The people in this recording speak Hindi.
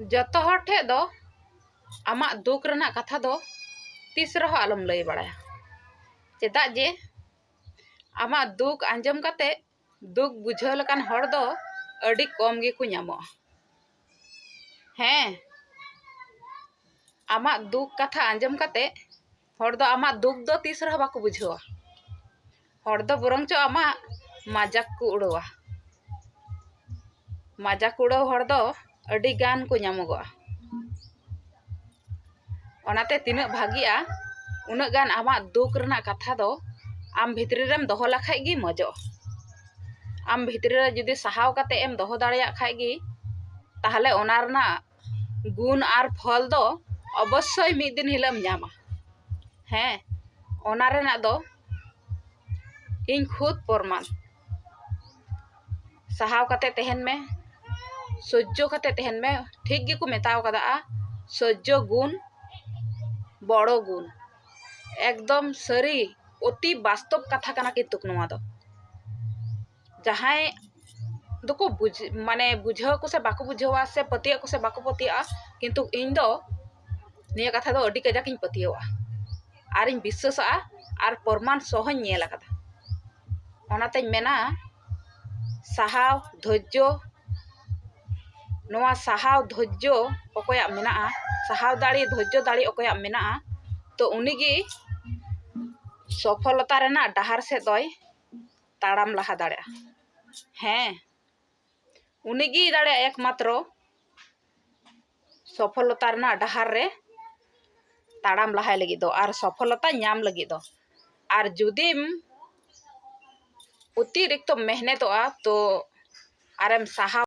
जतो हर ठे दो आमा दुख रना कथा दो तीस रहो आलम लई बड़ाया चेदा जे आमा दुख आंजम काते दुख बुझाव लकान हर दो अडी कम गे को ᱧᱟᱢᱚᱜᱼᱟ। हैं आमा दुख कथा आंजम काते हर दो आमा दुख दो तीस रहो बाको बुझावा हर दो बरंग चो आमा मजाक को उड़वा मजाक उड़ाव हर दो अडी गान को ᱧᱟᱢᱚᱜᱚᱜᱼᱟ। ओनाते तिना भागिया उना गान आमा दुख रना कथा दो आम भितरी रेम दोहो लखाय गी मजो आम भितरी रे जुदी सहाव काते एम दोहो दाड़िया खाय गी ताहले ओना रना गुण आर फल दो अवश्य मिद दिन हिलम ᱧᱟᱢᱟ। हैं ओना रेना दो इन खुद प्रमाण सहाव काते तहन में सह्य काते तहन में ठीक गे को मेताव कदा सह्य गुण बड़ो गुण एकदम सरी अति वास्तव कथा कना किंतु नोआ दो जहाय दोको बुझ माने बुझाव को से बाको बुझावा से पतिया को से बाको पतिया किंतु इन दो निया कथा दो अडी कजाक इन पतियावा आर इन विश्वासा आर प्रमाण सह नेल कदा ओनाते मेना सहाव धैर्य नोआ सहाव धैर्य अकोया मेना सहाव दाड़ी धैर्य दाड़ी अकोया मेना तो उनिगी सफलता रेना डहार से दोय ताड़ाम लहा दाड़े। हैं उनिगी दाड़े एकमात्र सफलता रेना डहार रे ताड़ाम लहाय लगी दो आर सफलता ᱧᱟᱢ लगी दो आर जुदीम अतिरिक्त मेहनतोआ तो आरेम सहाव